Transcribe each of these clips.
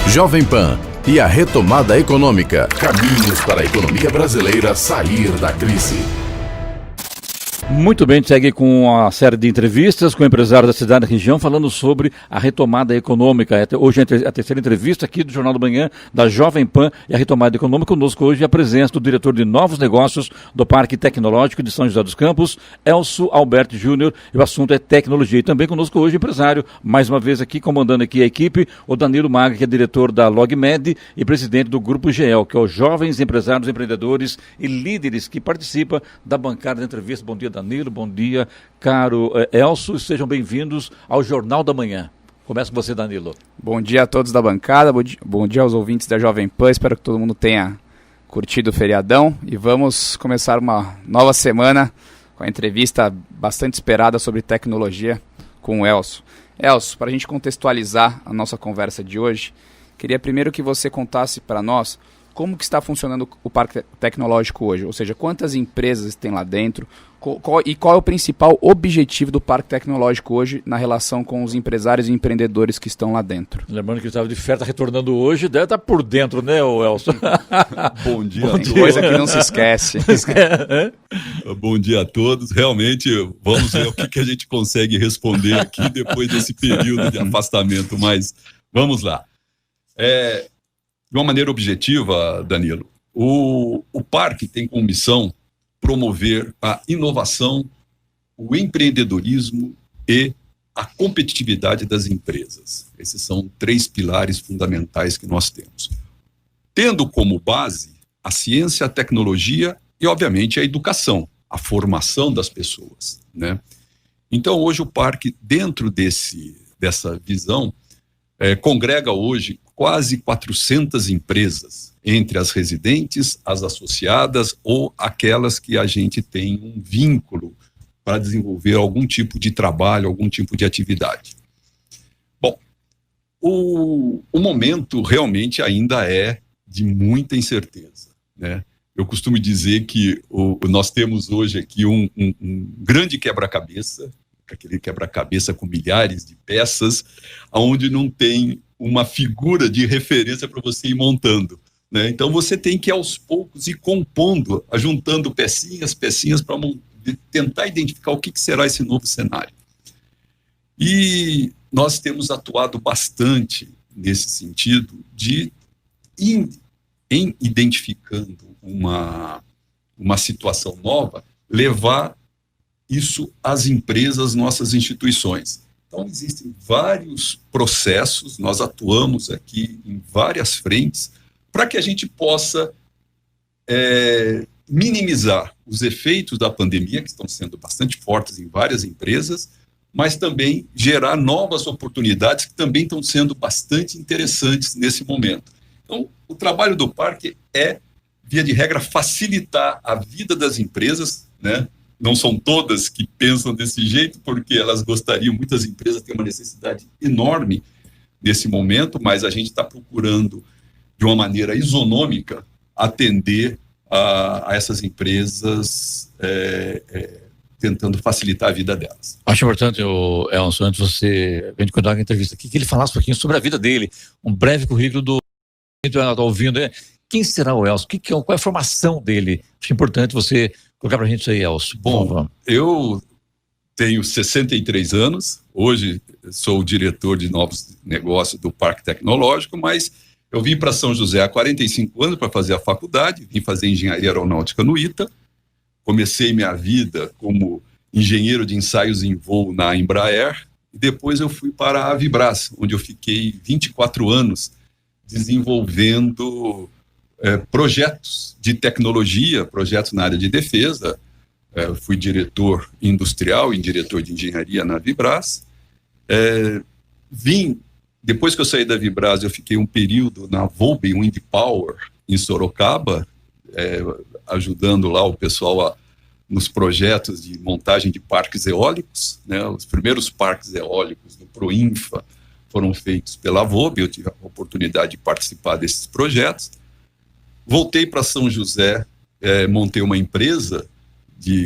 Jovem Pan e a retomada econômica. Caminhos para a economia brasileira sair da crise. Muito bem, segue com a série de entrevistas com empresários da cidade e região falando sobre a retomada econômica. Hoje é a terceira entrevista aqui do Jornal da Manhã da Jovem Pan e a retomada econômica. Conosco hoje a presença do diretor de novos negócios do Parque Tecnológico de São José dos Campos, Elcio Alberto Júnior, e o assunto é tecnologia. E também conosco hoje o empresário, mais uma vez aqui, comandando aqui a equipe, o Danilo Maga, que é diretor da LogMed e presidente do Grupo GEL, que é os Jovens Empresários, Empreendedores e Líderes que participa da bancada da entrevista. Bom dia, Danilo, bom dia, caro Elcio, sejam bem-vindos ao Jornal da Manhã. Começa com você, Danilo. Bom dia a todos da bancada, bom dia aos ouvintes da Jovem Pan, espero que todo mundo tenha curtido o feriadão e vamos começar uma nova semana com a entrevista bastante esperada sobre tecnologia com o Elcio. Elcio, para a gente contextualizar a nossa conversa de hoje, queria primeiro que você contasse para nós como que está funcionando o Parque Tecnológico hoje, ou seja, quantas empresas tem lá dentro e qual é o principal objetivo do Parque Tecnológico hoje na relação com os empresários e empreendedores que estão lá dentro. Lembrando que estava de férias, retornando hoje, deve estar por dentro, né, Elcio? Bom dia. Tem coisa que não se esquece. Bom dia a todos. Realmente, vamos ver o que a gente consegue responder aqui depois desse período de afastamento, mas vamos lá. De uma maneira objetiva, Danilo, o parque tem como missão promover a inovação, o empreendedorismo e a competitividade das empresas. Esses são 3 pilares fundamentais que nós temos. Tendo como base a ciência, a tecnologia e, obviamente, a educação, a formação das pessoas, né? Então, hoje o parque, dentro dessa visão, congrega hoje quase 400 empresas, entre as residentes, as associadas ou aquelas que a gente tem um vínculo para desenvolver algum tipo de trabalho, algum tipo de atividade. Bom, o momento realmente ainda é de muita incerteza, né? Eu costumo dizer que nós temos hoje aqui um grande quebra-cabeça, aquele quebra-cabeça com milhares de peças, onde não tem uma figura de referência para você ir montando, né? Então você tem que aos poucos ir compondo, juntando pecinhas para tentar identificar o que será esse novo cenário. E nós temos atuado bastante nesse sentido em identificando uma situação nova, levar isso às empresas, nossas instituições. Então, existem vários processos, nós atuamos aqui em várias frentes para que a gente possa minimizar os efeitos da pandemia, que estão sendo bastante fortes em várias empresas, mas também gerar novas oportunidades que também estão sendo bastante interessantes nesse momento. Então, o trabalho do parque é, via de regra, facilitar a vida das empresas, né? Não são todas que pensam desse jeito, porque elas gostariam, muitas empresas têm uma necessidade enorme nesse momento, mas a gente está procurando, de uma maneira isonômica, atender a essas empresas, tentando facilitar a vida delas. Acho importante, Elcio, antes de você continuar a entrevista aqui, que ele falasse um pouquinho sobre a vida dele, um breve currículo do que está ouvindo. Quem será o Elcio? Qual é a formação dele? Acho importante você colocar para a gente isso aí, Elcio. Bom, eu tenho 63 anos, hoje sou o diretor de novos negócios do Parque Tecnológico, mas eu vim para São José há 45 anos para fazer a faculdade, vim fazer engenharia aeronáutica no ITA, comecei minha vida como engenheiro de ensaios em voo na Embraer, e depois eu fui para a Avibras, onde eu fiquei 24 anos desenvolvendo projetos de tecnologia, projetos na área de defesa. Fui diretor industrial e diretor de engenharia na Avibras. Depois que eu saí da Avibras, eu fiquei um período na Volbe Wind Power, em Sorocaba, ajudando lá o pessoal nos projetos de montagem de parques eólicos, né? Os primeiros parques eólicos do Proinfa foram feitos pela Volbe, eu tive a oportunidade de participar desses projetos. Voltei para São José, montei uma empresa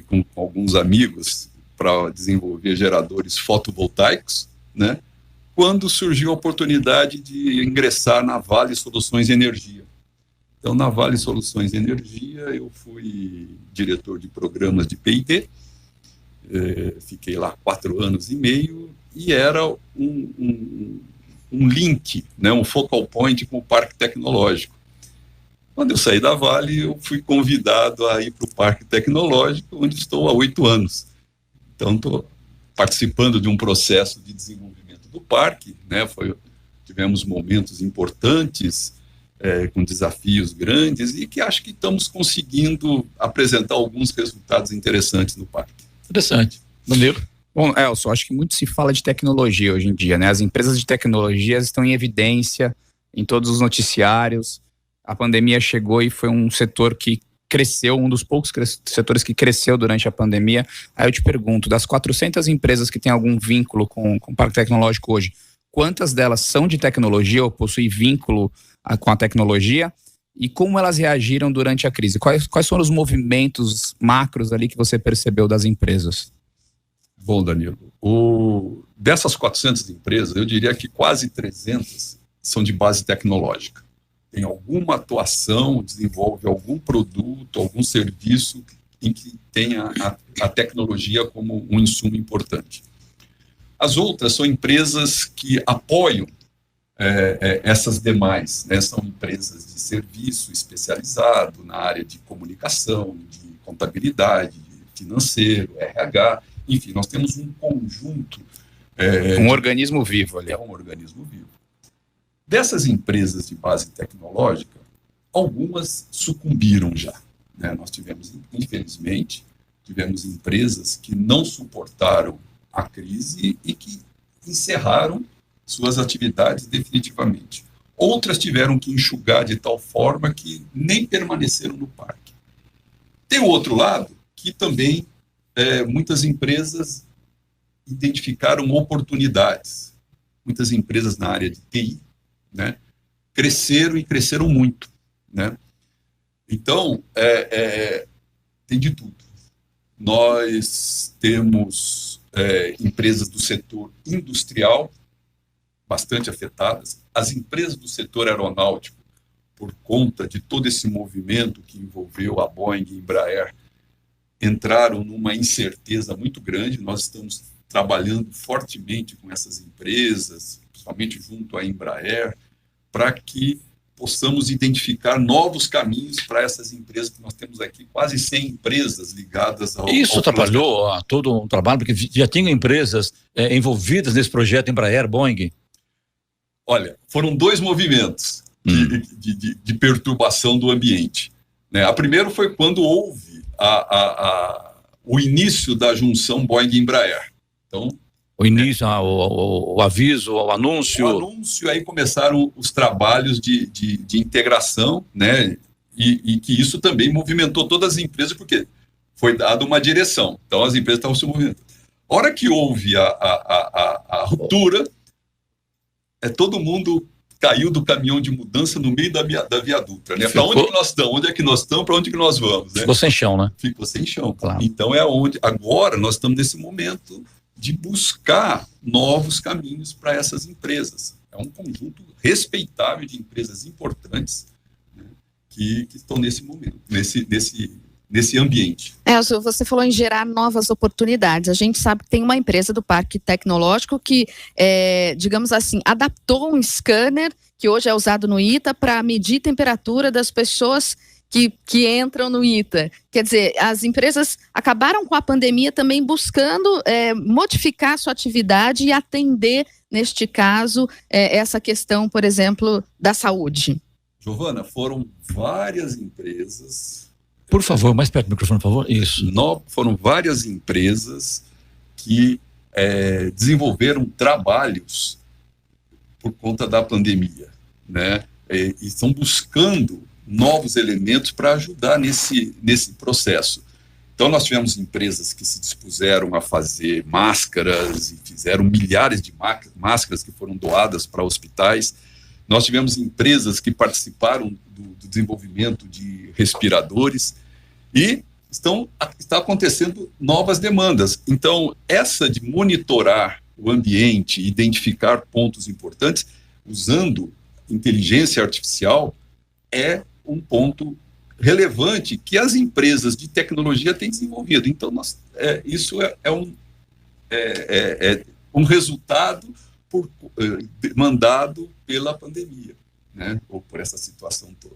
com alguns amigos para desenvolver geradores fotovoltaicos, né? quando surgiu a oportunidade de ingressar na Vale Soluções Energia. Então, na Vale Soluções Energia, eu fui diretor de programas de P&D, fiquei lá 4 anos e meio, e era um link, né, um focal point com o Parque Tecnológico. Quando eu saí da Vale, eu fui convidado a ir para o Parque Tecnológico, onde estou há 8 anos. Então, estou participando de um processo de desenvolvimento do parque, né? Tivemos momentos importantes, com desafios grandes, e que acho que estamos conseguindo apresentar alguns resultados interessantes no parque. Interessante. Maneiro. Bom, Elson, acho que muito se fala de tecnologia hoje em dia, né? As empresas de tecnologia estão em evidência em todos os noticiários. A pandemia chegou e foi um setor que cresceu, um dos poucos setores que cresceu durante a pandemia. Aí eu te pergunto, das 400 empresas que têm algum vínculo com o Parque Tecnológico hoje, quantas delas são de tecnologia ou possuem vínculo com a tecnologia? E como elas reagiram durante a crise? Quais foram os movimentos macros ali que você percebeu das empresas? Bom, Danilo, dessas 400 empresas, eu diria que quase 300 são de base tecnológica. Tem alguma atuação, desenvolve algum produto, algum serviço em que tenha a tecnologia como um insumo importante. As outras são empresas que apoiam essas demais, né? São empresas de serviço especializado na área de comunicação, de contabilidade, financeiro, RH, enfim, nós temos um conjunto. Um organismo vivo ali. É um organismo vivo. Dessas empresas de base tecnológica, algumas sucumbiram já, né? Nós tivemos, infelizmente, empresas que não suportaram a crise e que encerraram suas atividades definitivamente. Outras tiveram que enxugar de tal forma que nem permaneceram no parque. Tem o outro lado, que também muitas empresas identificaram oportunidades. Muitas empresas na área de TI, né, cresceram muito, né? Então, tem de tudo. Nós temos empresas do setor industrial bastante afetadas, as empresas do setor aeronáutico, por conta de todo esse movimento que envolveu a Boeing e a Embraer, entraram numa incerteza muito grande. Nós estamos trabalhando fortemente com essas empresas, principalmente junto à Embraer, para que possamos identificar novos caminhos para essas empresas, que nós temos aqui quase 100 empresas ligadas ao... Isso atrapalhou todo um trabalho, porque já tinha empresas envolvidas nesse projeto Embraer, Boeing? Olha, foram 2 movimentos de perturbação do ambiente, né? A primeira foi quando houve o início da junção Boeing e Embraer. Então, o início, o aviso, o anúncio. O anúncio, aí começaram os trabalhos de integração, né? E que isso também movimentou todas as empresas, porque foi dada uma direção. Então, as empresas estavam se movimentando. A hora que houve a ruptura, todo mundo caiu do caminhão de mudança no meio da Via Dutra, né? Para onde que nós estamos? Onde é que nós estamos? Para onde que nós vamos? Né? Ficou sem chão, né? Ficou sem chão. Claro. Então, agora nós estamos nesse momento de buscar novos caminhos para essas empresas. É um conjunto respeitável de empresas importantes, né, que estão nesse momento, nesse ambiente. Elson, você falou em gerar novas oportunidades. A gente sabe que tem uma empresa do Parque Tecnológico que, digamos assim, adaptou um scanner que hoje é usado no ITA para medir a temperatura das pessoas que entram no ITA. Quer dizer, as empresas acabaram com a pandemia também buscando modificar sua atividade e atender, neste caso, essa questão, por exemplo, da saúde. Giovana, foram várias empresas... Por favor, mais perto do microfone, por favor. Isso. Foram várias empresas que desenvolveram trabalhos por conta da pandemia, né? E estão buscando novos elementos para ajudar nesse processo. Então, nós tivemos empresas que se dispuseram a fazer máscaras e fizeram milhares de máscaras que foram doadas para hospitais. Nós tivemos empresas que participaram do desenvolvimento de respiradores e está acontecendo novas demandas. Então, essa de monitorar o ambiente, identificar pontos importantes, usando inteligência artificial, é um ponto relevante que as empresas de tecnologia têm desenvolvido. Então, isso é um resultado demandado pela pandemia, né? Ou por essa situação toda.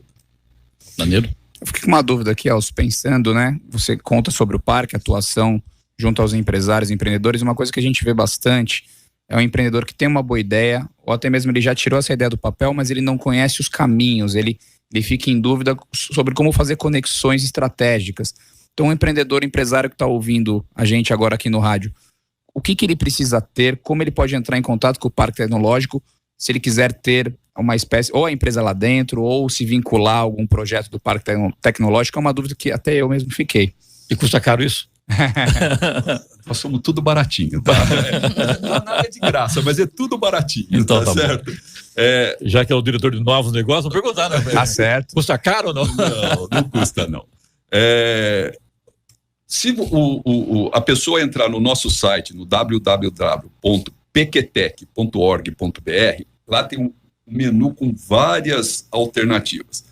Danilo? Eu fiquei com uma dúvida aqui, Elcio, pensando, né? Você conta sobre o parque, atuação junto aos empresários, empreendedores. Uma coisa que a gente vê bastante é um empreendedor que tem uma boa ideia, ou até mesmo ele já tirou essa ideia do papel, mas ele não conhece os caminhos, ele fica em dúvida sobre como fazer conexões estratégicas. Então, um empresário que está ouvindo a gente agora aqui no rádio, o que ele precisa ter, como ele pode entrar em contato com o Parque Tecnológico, se ele quiser ter uma espécie, ou a empresa lá dentro, ou se vincular a algum projeto do Parque Tecnológico, é uma dúvida que até eu mesmo fiquei. E custa caro isso? Nós somos tudo baratinho, tá? Nada é de graça, mas é tudo baratinho, então, tá certo? Já que é o diretor de novos negócios, não perguntar, né? Tá certo. Custa caro ou não? Não custa, não. Se a pessoa entrar no nosso site, no www.pqtec.org.br, lá tem um menu com várias alternativas.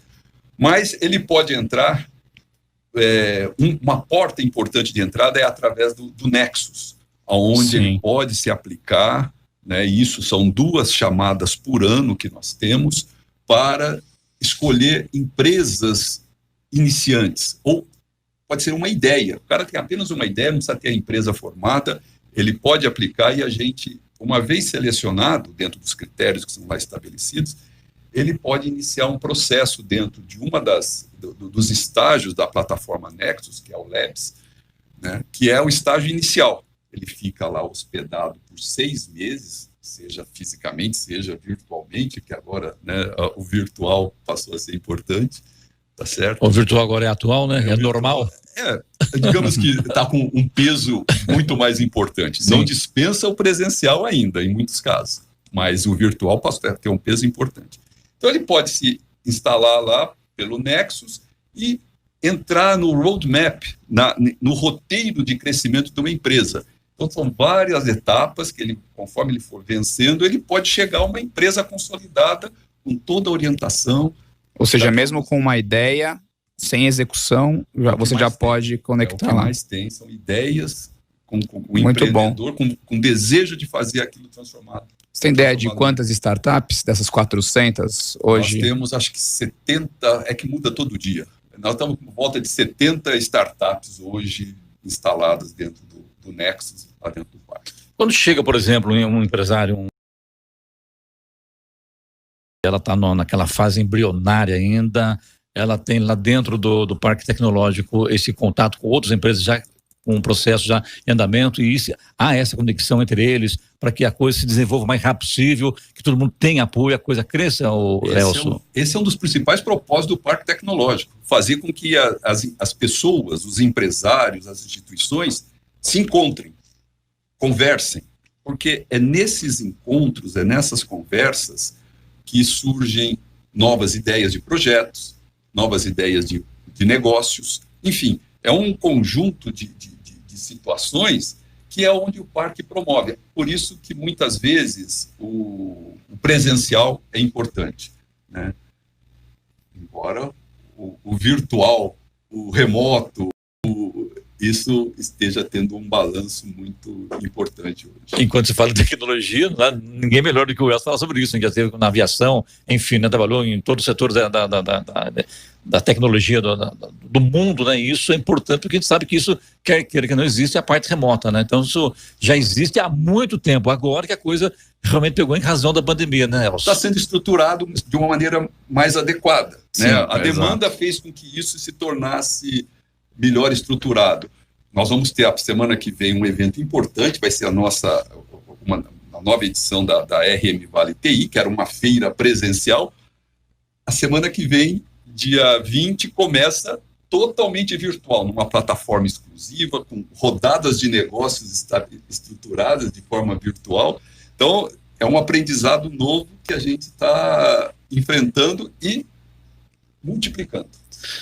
Mas ele pode entrar, uma porta importante de entrada é através do Nexus, onde ele pode se aplicar, né? Isso são 2 chamadas por ano que nós temos para escolher empresas iniciantes, ou pode ser uma ideia. O cara tem apenas uma ideia, não precisa ter a empresa formada, ele pode aplicar e a gente, uma vez selecionado, dentro dos critérios que são lá estabelecidos, ele pode iniciar um processo dentro de uma dos estágios da plataforma Nexus, que é o Labs, né, que é o estágio inicial. Ele fica lá hospedado por 6 meses, seja fisicamente, seja virtualmente, que agora, né, o virtual passou a ser importante. Tá certo? O virtual agora é atual, né? É normal? Digamos que está com um peso muito mais importante. Não dispensa o presencial ainda, em muitos casos. Mas o virtual passa a ter um peso importante. Então, ele pode se instalar lá pelo Nexus e entrar no roadmap, no roteiro de crescimento de uma empresa. Então, são várias etapas que ele, conforme ele for vencendo, ele pode chegar a uma empresa consolidada com toda a orientação. Ou seja, mesmo com uma ideia, sem execução, você já pode conectar lá. O que mais tem são ideias com o empreendedor, com desejo de fazer aquilo transformado. Você tem ideia de quantas startups, dessas 400 hoje? Nós temos, acho que 70, é que muda todo dia. Nós estamos com volta de 70 startups hoje instaladas dentro do Nexus, lá dentro do parque. Quando chega, por exemplo, um empresário, ela está naquela fase embrionária ainda, ela tem lá dentro do Parque Tecnológico esse contato com outras empresas já com um processo já em andamento, e há essa conexão entre eles para que a coisa se desenvolva o mais rápido possível, que todo mundo tenha apoio, a coisa cresça, Elcio? Esse é um dos principais propósitos do Parque Tecnológico, fazer com que as pessoas, os empresários, as instituições se encontrem, conversem, porque é nesses encontros, é nessas conversas que surgem novas ideias de projetos, novas ideias de negócios, enfim, é um conjunto de situações que é onde o parque promove. Por isso que muitas vezes o presencial é importante, né? Embora o virtual, o remoto, isso esteja tendo um balanço muito importante hoje. Enquanto se fala de tecnologia, ninguém melhor do que o Elcio fala sobre isso, já teve na aviação, enfim, né, trabalhou em todos os setores da tecnologia do mundo, né? E isso é importante porque a gente sabe que isso, quer queira que não existe, é a parte remota, né? Então isso já existe há muito tempo, agora que a coisa realmente pegou em razão da pandemia, né, Elcio? Está sendo estruturado de uma maneira mais adequada, Sim, né? A demanda fez com que isso se tornasse melhor estruturado. Nós vamos ter a semana que vem um evento importante, vai ser uma nova edição da RM Vale TI, que era uma feira presencial. A semana que vem, dia 20, começa totalmente virtual, numa plataforma exclusiva, com rodadas de negócios estruturadas de forma virtual. Então, é um aprendizado novo que a gente está enfrentando e multiplicando.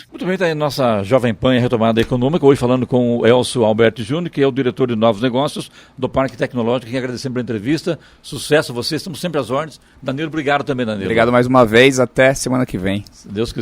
Muito bem, está aí nossa Jovem Pan e a Retomada Econômica, hoje falando com o Elcio Alberto Júnior, que é o diretor de novos negócios do Parque Tecnológico, que agradecemos pela entrevista, sucesso a vocês, estamos sempre às ordens. Danilo, obrigado também, Danilo. Obrigado mais uma vez, até semana que vem. Se Deus quiser.